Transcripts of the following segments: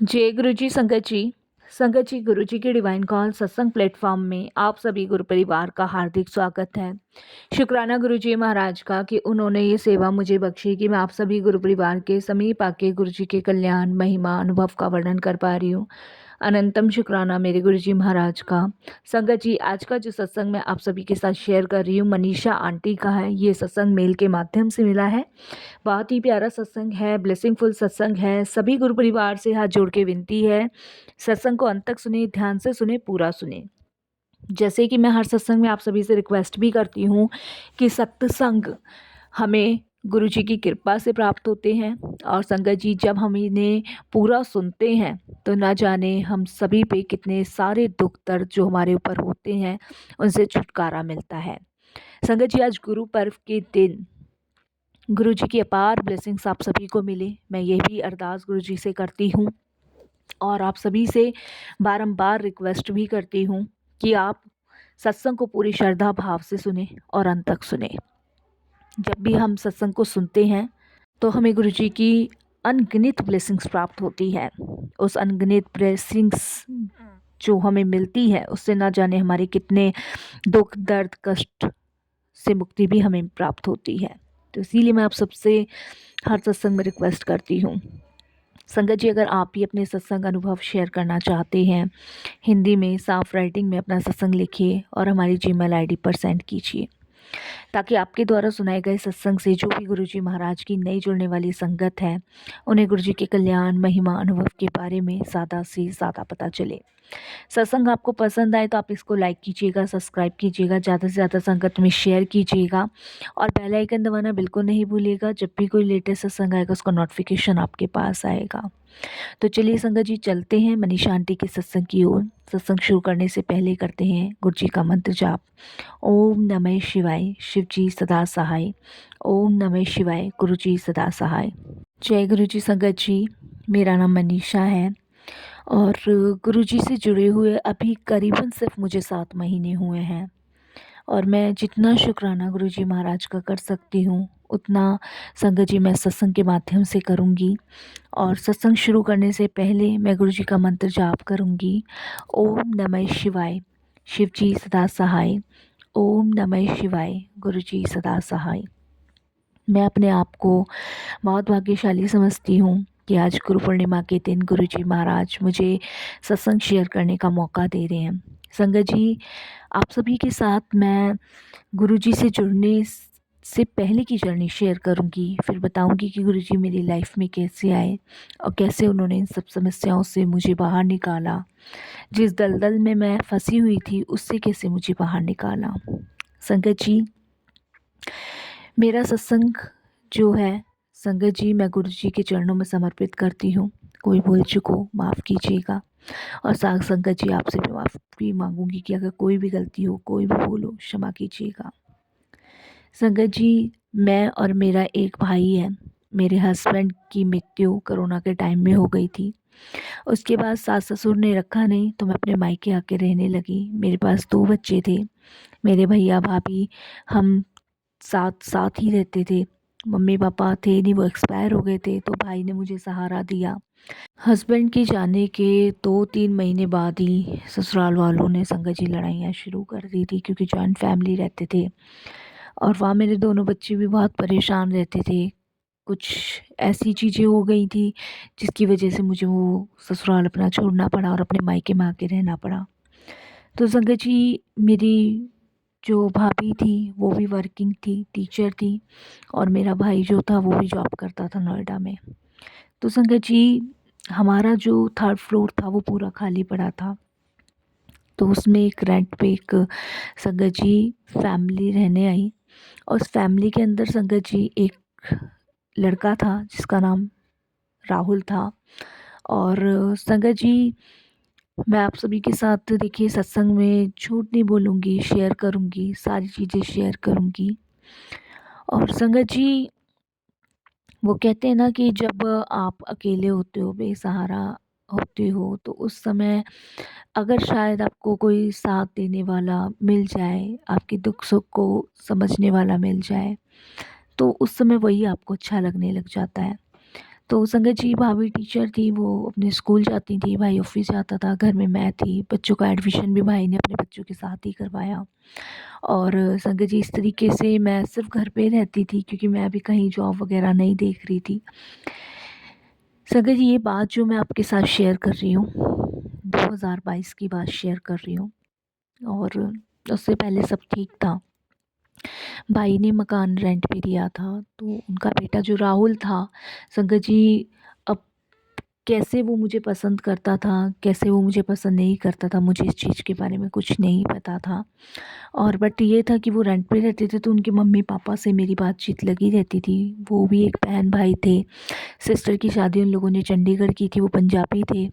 जय गुरु जी संगत जी गुरु जी के डिवाइन कॉल सत्संग प्लेटफॉर्म में आप सभी गुरु परिवार का हार्दिक स्वागत है। शुक्राना गुरु जी महाराज का कि उन्होंने ये सेवा मुझे बख्शी कि मैं आप सभी गुरु परिवार के समीप आके गुरु जी के कल्याण महिमा अनुभव का वर्णन कर पा रही हूँ। अनंतम शुक्राना मेरे गुरु जी महाराज का। संगत जी, आज का जो सत्संग मैं आप सभी के साथ शेयर कर रही हूँ मनीषा आंटी का है। ये सत्संग मेल के माध्यम से मिला है। बहुत ही प्यारा सत्संग है, ब्लेसिंगफुल सत्संग है। सभी गुरु परिवार से हाथ जोड़ के विनती है, सत्संग को अंत तक सुने, ध्यान से सुने, पूरा सुने। जैसे कि मैं हर सत्संग में आप सभी से रिक्वेस्ट भी करती हूँ कि सत्संग हमें गुरु जी की कृपा से प्राप्त होते हैं, और संगत जी जब हम इन्हें पूरा सुनते हैं तो ना जाने हम सभी पे कितने सारे दुख दर्द जो हमारे ऊपर होते हैं उनसे छुटकारा मिलता है। संगत जी, आज गुरु पर्व के दिन गुरु जी की अपार ब्लेसिंग्स आप सभी को मिले, मैं ये भी अरदास गुरु जी से करती हूँ। और आप सभी से बारंबार रिक्वेस्ट भी करती हूँ कि आप सत्संग को पूरी श्रद्धा भाव से सुने और अंत तक सुने। जब भी हम सत्संग को सुनते हैं तो हमें गुरु जी की अनगिनत ब्लेसिंग्स प्राप्त होती है। उस अनगिनत ब्लेसिंग्स जो हमें मिलती है उससे ना जाने हमारे कितने दुख दर्द कष्ट से मुक्ति भी हमें प्राप्त होती है। तो इसीलिए मैं आप सबसे हर सत्संग में रिक्वेस्ट करती हूँ। संगत जी, अगर आप भी अपने सत्संग अनुभव शेयर करना चाहते हैं, हिंदी में साफ राइटिंग में अपना सत्संग लिखिए और हमारी जीमेल आईडी पर सेंड कीजिए, ताकि आपके द्वारा सुनाए गए सत्संग से जो भी गुरुजी महाराज की नई जुड़ने वाली संगत है उन्हें गुरुजी के कल्याण महिमा अनुभव के बारे में ज़्यादा से ज़्यादा पता चले। सत्संग आपको पसंद आए तो आप इसको लाइक कीजिएगा, सब्सक्राइब कीजिएगा, ज़्यादा से ज़्यादा संगत में शेयर कीजिएगा और बेल आइकन दबाना बिल्कुल नहीं भूलिएगा। जब भी कोई लेटेस्ट सत्संग आएगा उसका नोटिफिकेशन आपके पास आएगा। तो चलिए संगत जी, चलते हैं मनीषा आंटी के सत्संग की ओर। सत्संग शुरू करने से पहले करते हैं गुरु जी का मंत्र जाप। ओम नमः शिवाय, शिव जी सदा सहाय। ओम नमः शिवाय, गुरु जी सदा सहाय। जय गुरु जी। संगत जी, मेरा नाम मनीषा है और गुरुजी से जुड़े हुए अभी करीबन सिर्फ मुझे 7 महीने हुए हैं, और मैं जितना शुक्राना गुरुजी महाराज का कर सकती हूँ उतना संगत जी मैं सत्संग के माध्यम से करूँगी। और सत्संग शुरू करने से पहले मैं गुरुजी का मंत्र जाप करूँगी। ओम नमः शिवाय, शिव जी सदा सहाय। ओम नमः शिवाय, गुरुजी सदा सहाय। मैं अपने आप को बहुत भाग्यशाली समझती हूँ कि आज गुरु पूर्णिमा के दिन गुरुजी महाराज मुझे सत्संग शेयर करने का मौका दे रहे हैं। संगत जी, आप सभी के साथ मैं गुरुजी से जुड़ने से पहले की जर्नी शेयर करूंगी, फिर बताऊंगी कि गुरुजी मेरी लाइफ में कैसे आए और कैसे उन्होंने इन सब समस्याओं से मुझे बाहर निकाला, जिस दलदल में मैं फंसी हुई थी उससे कैसे मुझे बाहर निकाला। संगत जी, मेरा सत्संग जो है संगत जी मैं गुरु जी के चरणों में समर्पित करती हूँ। कोई भूल चूक हो माफ़ कीजिएगा, और साथ संगत जी आपसे भी माफ़ी मांगूंगी कि अगर कोई भी गलती हो, कोई भी भूल हो, क्षमा कीजिएगा। संगत जी, मैं और मेरा एक भाई है। मेरे हस्बैंड की मृत्यु कोरोना के टाइम में हो गई थी। उसके बाद सास ससुर ने रखा नहीं तो मैं अपने मायके आके रहने लगी। मेरे पास 2 बच्चे थे। मेरे भैया भाभी हम साथ साथ ही रहते थे। मम्मी पापा थे नहीं, वो एक्सपायर हो गए थे, तो भाई ने मुझे सहारा दिया। हस्बैंड के जाने के 2-3 महीने बाद ही ससुराल वालों ने संगत जी लड़ाइयाँ शुरू कर दी थी, क्योंकि जॉइंट फैमिली रहते थे और वहाँ मेरे दोनों बच्चे भी बहुत परेशान रहते थे। कुछ ऐसी चीज़ें हो गई थी जिसकी वजह से मुझे वो ससुराल अपना छोड़ना पड़ा और अपने मायके में आके रहना पड़ा। तो संगत जी, मेरी जो भाभी थी वो भी वर्किंग थी, टीचर थी, और मेरा भाई जो था वो भी जॉब करता था नोएडा में। तो संगत जी, हमारा जो 3rd फ्लोर था वो पूरा खाली पड़ा था। तो उसमें एक रेंट पे एक संगत जी फैमिली रहने आई, और उस फैमिली के अंदर संगत जी एक लड़का था जिसका नाम राहुल था। और संगत जी, मैं आप सभी के साथ देखिए सत्संग में झूठ नहीं बोलूँगी, शेयर करूँगी, सारी चीज़ें शेयर करूँगी। और संगत जी, वो कहते हैं ना कि जब आप अकेले होते हो, बेसहारा होते हो, तो उस समय अगर शायद आपको कोई साथ देने वाला मिल जाए, आपके दुख सुख को समझने वाला मिल जाए, तो उस समय वही आपको अच्छा लगने लग जाता है। तो संगत जी भाभी टीचर थी, वो अपने स्कूल जाती थी, भाई ऑफिस जाता था, घर में मैं थी। बच्चों का एडमिशन भी भाई ने अपने बच्चों के साथ ही करवाया। और संगत जी इस तरीके से मैं सिर्फ घर पे रहती थी, क्योंकि मैं अभी कहीं जॉब वगैरह नहीं देख रही थी। संगत जी ये बात जो मैं आपके साथ शेयर कर रही हूँ, 2022 की बात शेयर कर रही हूँ। और उससे पहले सब ठीक था। भाई ने मकान रेंट पे लिया था, तो उनका बेटा जो राहुल था, संगत जी, अब कैसे वो मुझे पसंद करता था, कैसे वो मुझे पसंद नहीं करता था, मुझे इस चीज़ के बारे में कुछ नहीं पता था। और बट ये था कि वो रेंट पे रहते थे, तो उनके मम्मी पापा से मेरी बातचीत लगी रहती थी। वो भी एक बहन भाई थे। सिस्टर की शादी उन लोगों ने चंडीगढ़ की थी, वो पंजाबी थे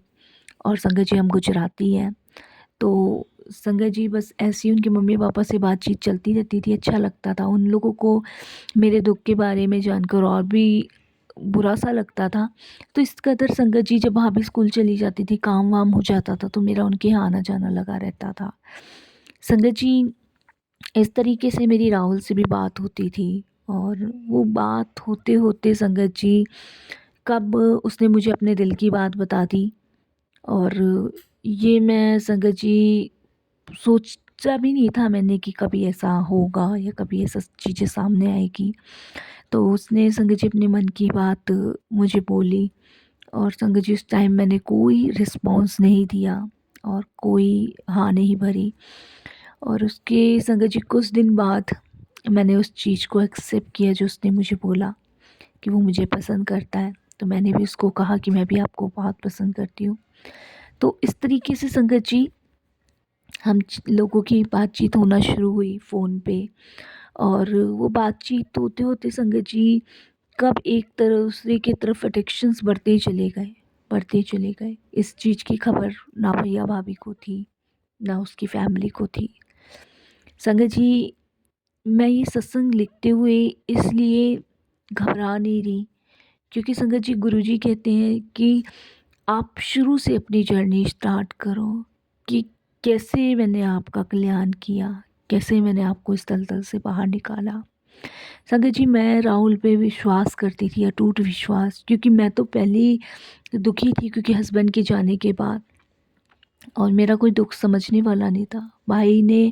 और संगत जी हम गुजराती हैं। तो संगत जी बस ऐसे ही उनके मम्मी पापा से बातचीत चलती रहती थी, अच्छा लगता था उन लोगों को। मेरे दुख के बारे में जानकर और भी बुरा सा लगता था। तो इस कदर संगत जी जब भाभी स्कूल चली जाती थी, काम वाम हो जाता था, तो मेरा उनके यहाँ आना जाना लगा रहता था। संगत जी इस तरीके से मेरी राहुल से भी बात होती थी। और वो बात होते होते संगत जी कब उसने मुझे अपने दिल की बात बता दी। और ये मैं संगत जी सोचा भी नहीं था मैंने कि कभी ऐसा होगा या कभी ऐसा चीज़ें सामने आएगी। तो उसने संगत जी अपने मन की बात मुझे बोली। और संगत जी उस टाइम मैंने कोई रिस्पॉन्स नहीं दिया और कोई हाँ नहीं भरी। और उसके संगत जी कुछ दिन बाद मैंने उस चीज़ को एक्सेप्ट किया जो उसने मुझे बोला कि वो मुझे पसंद करता है। तो मैंने भी उसको कहा कि मैं भी आपको बहुत पसंद करती हूँ। तो इस तरीके से संगत जी हम लोगों की बातचीत होना शुरू हुई फ़ोन पे। और वो बातचीत होते होते संगत जी कब एक दूसरे की तरफ अटेक्शंस बढ़ते ही चले गए, बढ़ते ही चले गए। इस चीज़ की खबर ना भैया भाभी को थी, ना उसकी फैमिली को थी। संगत जी मैं ये सत्संग लिखते हुए इसलिए घबरा नहीं रही, क्योंकि संगत जी गुरुजी कहते हैं कि आप शुरू से अपनी जर्नी स्टार्ट करो कि कैसे मैंने आपका कल्याण किया, कैसे मैंने आपको इस दलदल से बाहर निकाला। संगत जी मैं राहुल पे विश्वास करती थी, अटूट विश्वास, क्योंकि मैं तो पहले ही दुखी थी, क्योंकि हस्बैंड के जाने के बाद। और मेरा कोई दुख समझने वाला नहीं था। भाई ने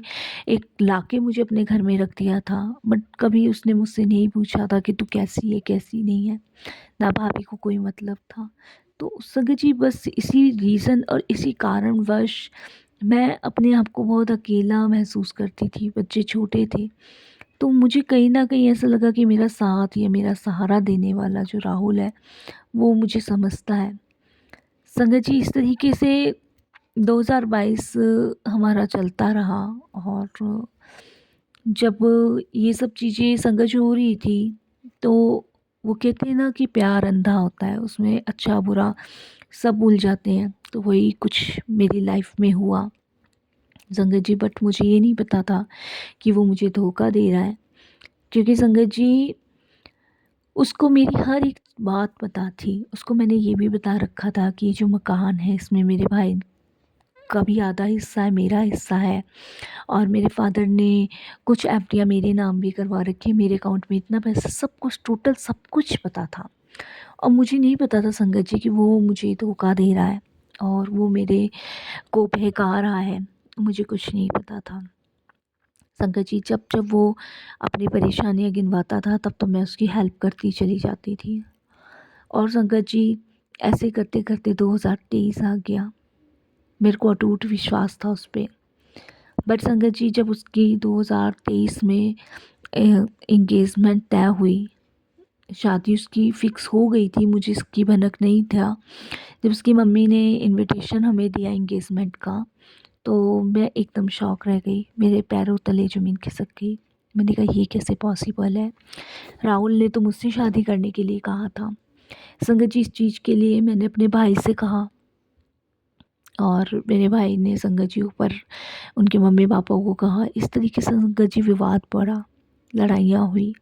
एक लाके मुझे अपने घर में रख दिया था, बट कभी उसने मुझसे नहीं पूछा था कि तू कैसी है कैसी नहीं है, ना भाभी को कोई मतलब था। तो संगत जी बस इसी रीज़न और इसी कारणवश मैं अपने आप को बहुत अकेला महसूस करती थी। बच्चे छोटे थे, तो मुझे कहीं न कहीं ऐसा लगा कि मेरा साथ या मेरा सहारा देने वाला जो राहुल है, वो मुझे समझता है। संगत जी इस तरीके से 2022 हमारा चलता रहा। और जब ये सब चीज़ें संगत जी हो रही थी, तो वो कहते हैं ना कि प्यार अंधा होता है, उसमें अच्छा बुरा सब भूल जाते हैं। तो वही कुछ मेरी लाइफ में हुआ संगत जी। बट मुझे ये नहीं पता था कि वो मुझे धोखा दे रहा है, क्योंकि संगत जी उसको मेरी हर एक बात पता थी। उसको मैंने ये भी बता रखा था कि ये जो मकान है इसमें मेरे भाई का भी आधा हिस्सा है, मेरा हिस्सा है। और मेरे फादर ने कुछ एफडियाँ मेरे नाम भी करवा रखी है, मेरे अकाउंट में इतना पैसा, सब कुछ टोटल सब कुछ पता था। और मुझे नहीं पता था संगत जी कि वो मुझे धोखा दे रहा है और वो मेरे को बहका रहा है, मुझे कुछ नहीं पता था। संगत जी जब जब वो अपनी परेशानियाँ गिनवाता था, तब तो मैं उसकी हेल्प करती चली जाती थी। और संगत जी ऐसे करते करते 2023 आ गया। मेरे को अटूट विश्वास था उस पे। बट संगत जी जब उसकी 2023 में एंगेजमेंट तय हुई, शादी उसकी फ़िक्स हो गई थी, मुझे इसकी भनक नहीं था। जब उसकी मम्मी ने इनविटेशन हमें दिया एंगेजमेंट का, तो मैं एकदम शॉक रह गई, मेरे पैरों तले ज़मीन खिसक गई। मैंने कहा ये कैसे पॉसिबल है, राहुल ने तो मुझसे शादी करने के लिए कहा था। संगत जी इस चीज़ के लिए मैंने अपने भाई से कहा, और मेरे भाई ने संगत जी ऊपर उनके मम्मी पापा को कहा। इस तरीके से संगत जी विवाद बढ़ा, लड़ाइयाँ हुई।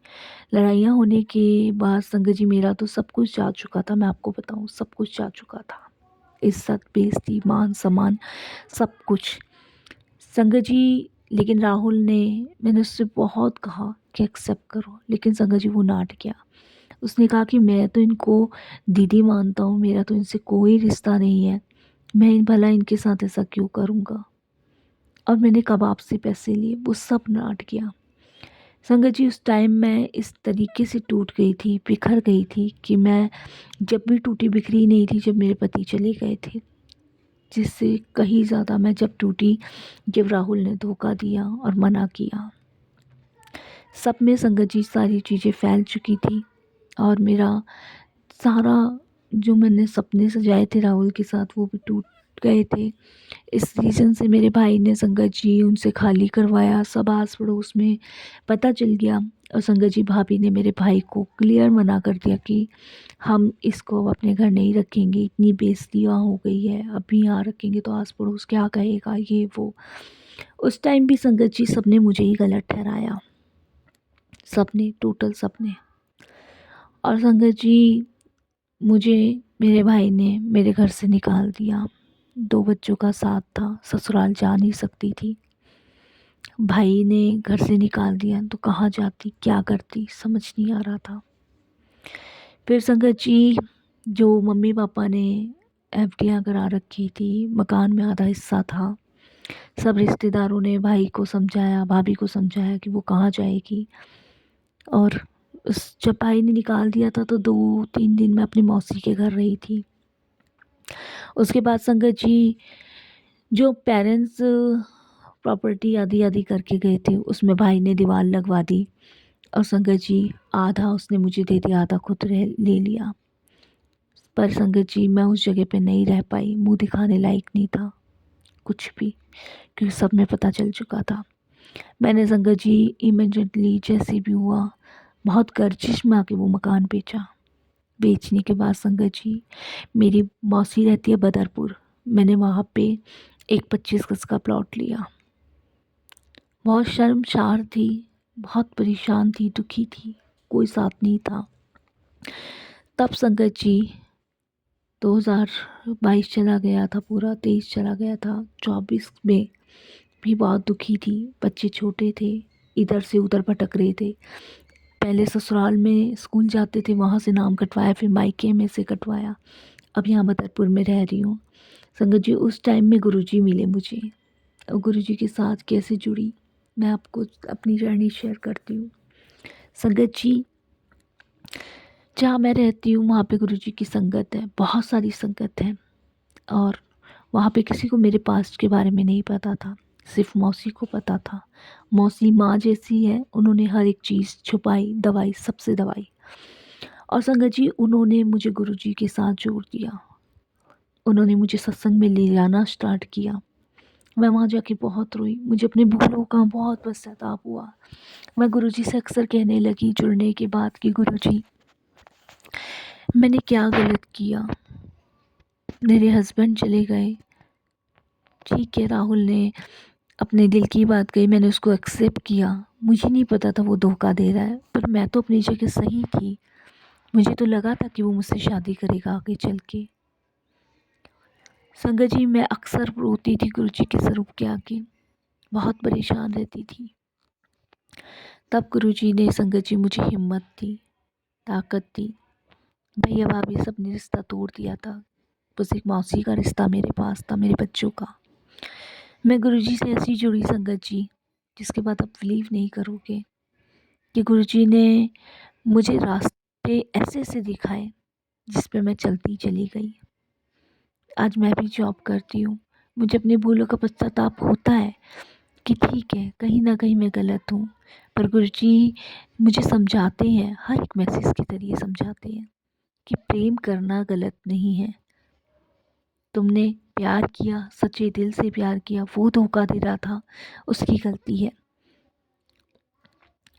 लड़ाइयाँ होने के बाद संगत जी मेरा तो सब कुछ जा चुका था, मैं आपको बताऊँ सब कुछ जा चुका था। इज़्ज़त, बेइज़्ज़ती, मान सम्मान सब कुछ। संगत जी लेकिन राहुल ने, मैंने उससे बहुत कहा कि एक्सेप्ट करो, लेकिन संगत जी वो डाँट गया। उसने कहा कि मैं तो इनको दीदी मानता हूँ, मेरा तो इनसे कोई रिश्ता नहीं है, मैं भला इनके साथ ऐसा क्यों करूँगा। और मैंने कबाब से पैसे लिए, वो सब नाट किया। संगत जी, उस टाइम मैं इस तरीके से टूट गई थी, बिखर गई थी कि मैं जब भी टूटी बिखरी नहीं थी जब मेरे पति चले गए थे, जिससे कहीं ज़्यादा मैं जब टूटी जब राहुल ने धोखा दिया और मना किया। सब में संगत जी सारी चीज़ें फैल चुकी थी और मेरा सारा जो मैंने सपने सजाए थे राहुल के साथ वो भी टूट गए थे। इस रीज़न से मेरे भाई ने संगत जी उनसे खाली करवाया, सब आस पड़ोस में पता चल गया। और संगत जी भाभी ने मेरे भाई को क्लियर मना कर दिया कि हम इसको अब अपने घर नहीं रखेंगे, इतनी बेइज्जती यहाँ हो गई है, अभी यहाँ रखेंगे तो आस पड़ोस क्या कहेगा, ये वो। उस टाइम भी संगत जी सबने मुझे ही गलत ठहराया, सबने, टोटल सबने। और संगत जी मुझे मेरे भाई ने मेरे घर से निकाल दिया। 2 बच्चों का साथ था, ससुराल जा नहीं सकती थी। भाई ने घर से निकाल दिया तो कहाँ जाती, क्या करती, समझ नहीं आ रहा था। फिर संगत जी जो मम्मी पापा ने एफडियां करा रखी थी, मकान में आधा हिस्सा था, सब रिश्तेदारों ने भाई को समझाया, भाभी को समझाया कि वो कहाँ जाएगी। और उस जब भाई ने निकाल दिया था तो 2-3 दिन मैं अपनी मौसी के घर रही थी। उसके बाद संगत जी जो पेरेंट्स प्रॉपर्टी आधी आधी करके गए थे उसमें भाई ने दीवार लगवा दी और संगत जी आधा उसने मुझे दे दिया, आधा खुद ले लिया। पर संगत जी मैं उस जगह पे नहीं रह पाई, मुंह दिखाने लायक नहीं था कुछ भी, क्योंकि सब में पता चल चुका था। मैंने संगत जी इमीडिएटली जैसे भी हुआ बहुत गर्जिश में आके वो मकान बेचा। बेचने के बाद संगत जी मेरी मौसी रहती है बदरपुर, मैंने वहाँ पे एक 25 गज का प्लॉट लिया। बहुत शर्मसार थी, बहुत परेशान थी, दुखी थी, कोई साथ नहीं था। तब संगत जी 2022 चला गया था, पूरा 23 चला गया था, 24 में भी बहुत दुखी थी। बच्चे छोटे थे, इधर से उधर भटक रहे थे। पहले ससुराल में स्कूल जाते थे, वहाँ से नाम कटवाया, फिर मायके में से कटवाया, अब यहाँ बदरपुर में रह रही हूँ। संगत जी उस टाइम में गुरुजी मिले मुझे, और गुरुजी के साथ कैसे जुड़ी मैं आपको अपनी जर्नी शेयर करती हूँ। संगत जी जहाँ मैं रहती हूँ वहाँ पे गुरुजी की संगत है, बहुत सारी संगत है, और वहाँ पे किसी को मेरे पास्ट के बारे में नहीं पता था, सिर्फ मौसी को पता था। मौसी माँ जैसी है, उन्होंने हर एक चीज़ छुपाई, दवाई, सबसे दवाई। और संगत जी उन्होंने मुझे गुरुजी के साथ जोड़ दिया, उन्होंने मुझे सत्संग में ले जाना स्टार्ट किया। मैं वहाँ जाके बहुत रोई, मुझे अपने भूलों का बहुत पश्चाताप हुआ। मैं गुरुजी से अक्सर कहने लगी जुड़ने के बाद कि गुरुजी मैंने क्या गलत किया, मेरे हस्बैंड चले गए, ठीक है, राहुल ने अपने दिल की बात कही, मैंने उसको एक्सेप्ट किया, मुझे नहीं पता था वो धोखा दे रहा है, पर मैं तो अपनी जगह सही थी, मुझे तो लगा था कि वो मुझसे शादी करेगा आगे चल के। संगत जी मैं अक्सर रोती थी गुरुजी के स्वरूप के आगे, बहुत परेशान रहती थी। तब गुरुजी ने संगत जी मुझे हिम्मत दी, ताकत दी। भैया भाभी सब ने रिश्ता तोड़ दिया था, बस एक मौसी का रिश्ता मेरे पास था, मेरे बच्चों का। मैं गुरुजी से ऐसी जुड़ी संगत जी, जिसके बाद आप बिलीव नहीं करोगे कि गुरुजी ने मुझे रास्ते ऐसे ऐसे दिखाए जिस पे मैं चलती चली गई। आज मैं भी जॉब करती हूँ, मुझे अपने भूलों का पश्चाताप होता है कि ठीक है कहीं ना कहीं मैं गलत हूँ, पर गुरुजी मुझे समझाते हैं, हर एक मैसेज के जरिए समझाते हैं कि प्रेम करना गलत नहीं है। तुमने प्यार किया, सच्चे दिल से प्यार किया, वो धोखा दे रहा था, उसकी गलती है।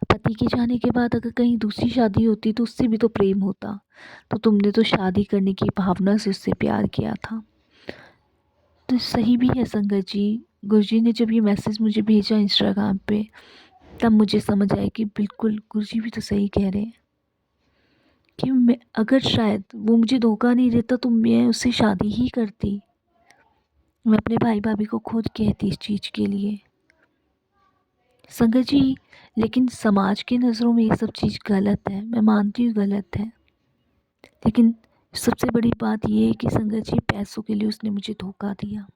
पति के जाने के बाद अगर कहीं दूसरी शादी होती तो उससे भी तो प्रेम होता, तो तुमने तो शादी करने की भावना से उससे प्यार किया था। तो सही भी है संगत जी, गुरुजी ने जब ये मैसेज मुझे भेजा इंस्टाग्राम पे, तब मुझे समझ आया कि बिल्कुल गुरुजी भी तो सही कह रहे हैं कि मैं अगर शायद वो मुझे धोखा नहीं देता तो मैं उससे शादी ही करती। मैं अपने भाई भाभी को खुद कहती इस चीज़ के लिए संगत जी, लेकिन समाज की नज़रों में ये सब चीज़ गलत है, मैं मानती हूँ गलत है। लेकिन सबसे बड़ी बात ये है कि संगत जी, पैसों के लिए उसने मुझे धोखा दिया।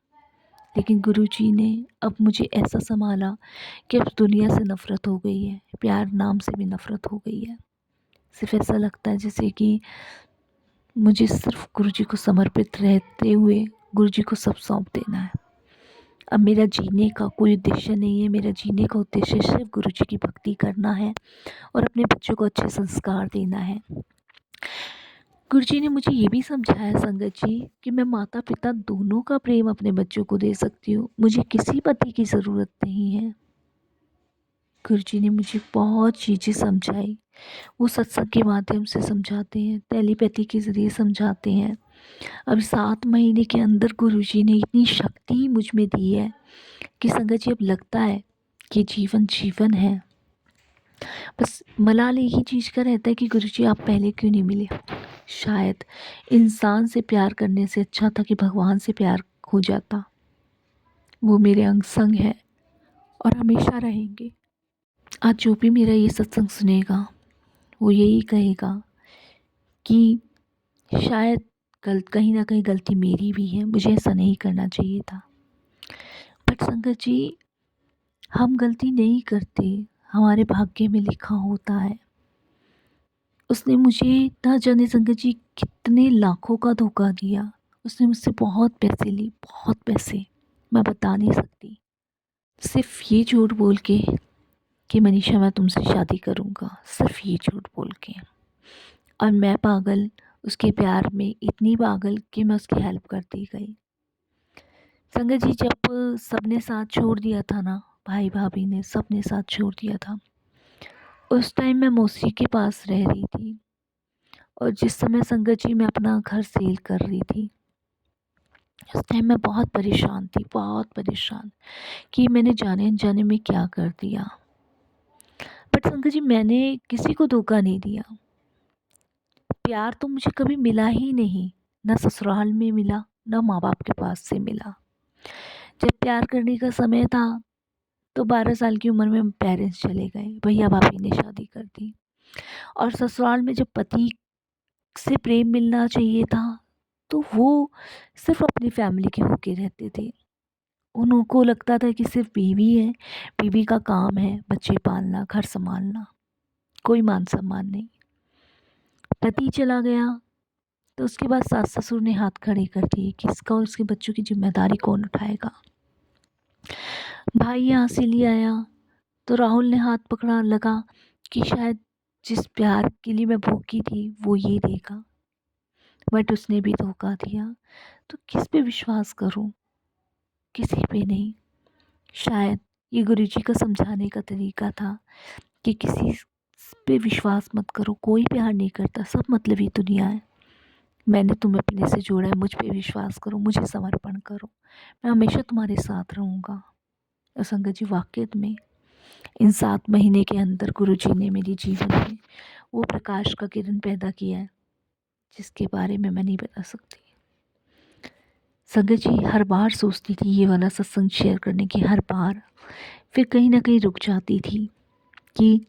लेकिन गुरुजी ने अब मुझे ऐसा सँभाला कि अब दुनिया से नफ़रत हो गई है, प्यार नाम से भी नफ़रत हो गई है। सिर्फ़ ऐसा लगता है जैसे कि मुझे सिर्फ़ गुरुजी को समर्पित रहते हुए गुरुजी को सब सौंप देना है। अब मेरा जीने का कोई उद्देश्य नहीं है, मेरा जीने का उद्देश्य सिर्फ़ गुरुजी की भक्ति करना है और अपने बच्चों को अच्छे संस्कार देना है। गुरुजी ने मुझे ये भी समझाया संगत जी कि मैं माता-पिता दोनों का प्रेम अपने बच्चों को दे सकती हूँ, मुझे किसी पति की ज़रूरत नहीं है। गुरुजी ने मुझे बहुत चीज़ें समझाई, वो सत्संग के माध्यम से समझाते हैं, टेलीपैथी के ज़रिए समझाते हैं। अब 7 महीने के अंदर गुरुजी ने इतनी शक्ति मुझ में दी है कि संगत जी अब लगता है कि जीवन जीवन है। बस मलाल एक ही चीज़ का रहता है कि गुरुजी आप पहले क्यों नहीं मिले? शायद इंसान से प्यार करने से अच्छा था कि भगवान से प्यार हो जाता। वो मेरे अंग संग है और हमेशा रहेंगे। आज जो भी मेरा ये सत्संग सुनेगा वो यही कहेगा कि शायद कहीं ना कहीं गलती मेरी भी है, मुझे ऐसा नहीं करना चाहिए था। बट संगत जी, हम गलती नहीं करते, हमारे भाग्य में लिखा होता है। उसने मुझे ना जाने संगत जी कितने लाखों का धोखा दिया। उसने मुझसे बहुत पैसे लिए, बहुत पैसे, मैं बता नहीं सकती। सिर्फ ये झूठ बोल के कि मनीषा मैं तुमसे शादी करूँगा, सिर्फ ये झूठ बोल के। और मैं पागल, उसके प्यार में इतनी पागल कि मैं उसकी हेल्प करती गई। संगत जी, जब सबने साथ छोड़ दिया था ना, भाई भाभी ने सबने साथ छोड़ दिया था, उस टाइम मैं मौसी के पास रह रही थी। और जिस समय संगत जी मैं अपना घर सेल कर रही थी, उस टाइम मैं बहुत परेशान थी, बहुत परेशान कि मैंने जाने अनजाने में क्या कर दिया। बट संगत जी, मैंने किसी को धोखा नहीं दिया। प्यार तो मुझे कभी मिला ही नहीं, ना ससुराल में मिला, ना माँ बाप के पास से मिला। जब प्यार करने का समय था तो 12 साल की उम्र में पेरेंट्स चले गए, भैया भाभी ने शादी कर दी। और ससुराल में जब पति से प्रेम मिलना चाहिए था तो वो सिर्फ अपनी फैमिली के होके रहते थे। उनको लगता था कि सिर्फ बीवी है, बीवी का काम है बच्चे पालना, घर संभालना, कोई मान सम्मान नहीं। पति चला गया तो उसके बाद सास ससुर ने हाथ खड़े कर दिए कि इसका और उसके बच्चों की जिम्मेदारी कौन उठाएगा। भाई यहाँ से ले आया तो राहुल ने हाथ पकड़ा, लगा कि शायद जिस प्यार के लिए मैं भूखी थी वो ये देगा। बट उसने भी धोखा दिया। तो किस पे विश्वास करूं? किसी पे नहीं। शायद ये गुरुजी का समझाने का तरीका था कि किसी पे विश्वास मत करो, कोई प्यार नहीं करता, सब मतलबी दुनिया है। मैंने तुम्हें अपने से जोड़ा है, मुझ पे विश्वास करो, मुझे समर्पण करो, मैं हमेशा तुम्हारे साथ रहूँगा। और संगत जी, वाकई में इन 7 महीने के अंदर गुरुजी ने मेरे जीवन में वो प्रकाश का किरण पैदा किया है जिसके बारे में मैं नहीं बता सकती। संगत जी, हर बार सोचती थी ये वाला सत्संग शेयर करने की, हर बार फिर कहीं ना कहीं रुक जाती थी कि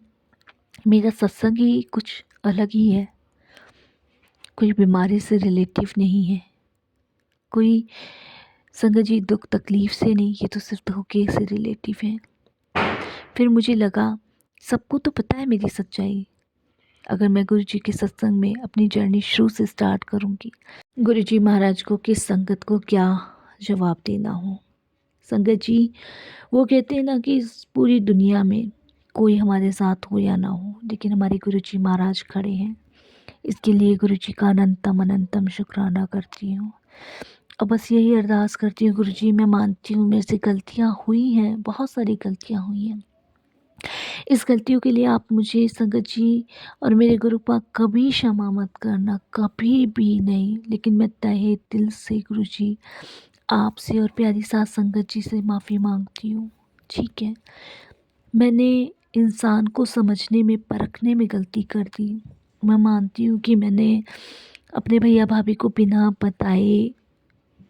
मेरा सत्संग ही कुछ अलग ही है, कोई बीमारी से रिलेटिव नहीं है, कोई संगत जी दुख तकलीफ़ से नहीं, ये तो सिर्फ धोखे से रिलेटिव है। फिर मुझे लगा सबको तो पता है मेरी सच्चाई, अगर मैं गुरुजी के सत्संग में अपनी जर्नी शुरू से स्टार्ट करूँगी, गुरुजी महाराज को किस संगत को क्या जवाब देना हो। संगत जी, वो कहते हैं ना कि इस पूरी दुनिया में कोई हमारे साथ हो या ना हो, लेकिन हमारे गुरुजी महाराज खड़े हैं। इसके लिए गुरुजी का अनंतम अनंतम शुक्राना करती हूँ। अब बस यही अरदास करती हूँ, गुरुजी मैं मानती हूँ मेरे से गलतियाँ हुई हैं, बहुत सारी गलतियाँ हुई हैं। इस गलतियों के लिए आप मुझे संगत जी और मेरे गुरु पाक कभी क्षमा मत करना, कभी भी नहीं। लेकिन मैं तहे दिल से गुरुजी आपसे और प्यारी सास संगत जी से माफ़ी मांगती हूँ। ठीक है, मैंने इंसान को समझने में, परखने में गलती कर दी। मैं मानती हूँ कि मैंने अपने भैया भाभी को बिना बताए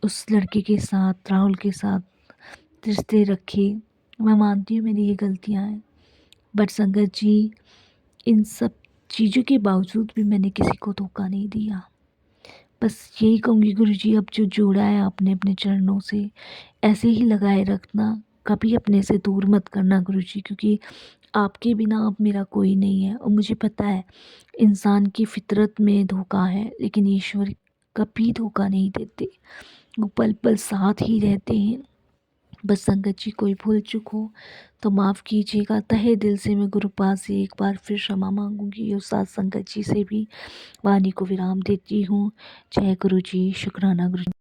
उस लड़के के साथ, राहुल के साथ रिश्ते रखे, मैं मानती हूँ मेरी ये गलतियाँ हैं, बट संगत जी, इन सब चीज़ों के बावजूद भी मैंने किसी को धोखा नहीं दिया। बस यही कहूँगी गुरुजी, अब जो जोड़ा है आपने अपने चरणों से, ऐसे ही लगाए रखना, कभी अपने से दूर मत करना गुरुजी, क्योंकि आपके बिना अब मेरा कोई नहीं है। और मुझे पता है इंसान की फितरत में धोखा है, लेकिन ईश्वर कभी धोखा नहीं देते, वो पल पल साथ ही रहते हैं। बस संगत जी, कोई भूल चूक हो तो माफ़ कीजिएगा। तहे दिल से मैं गुरुपाद से एक बार फिर क्षमा मांगूंगी और साथ संगत जी से भी वाणी को विराम देती हूँ। जय गुरु जी, शुक्राना गुरु जी।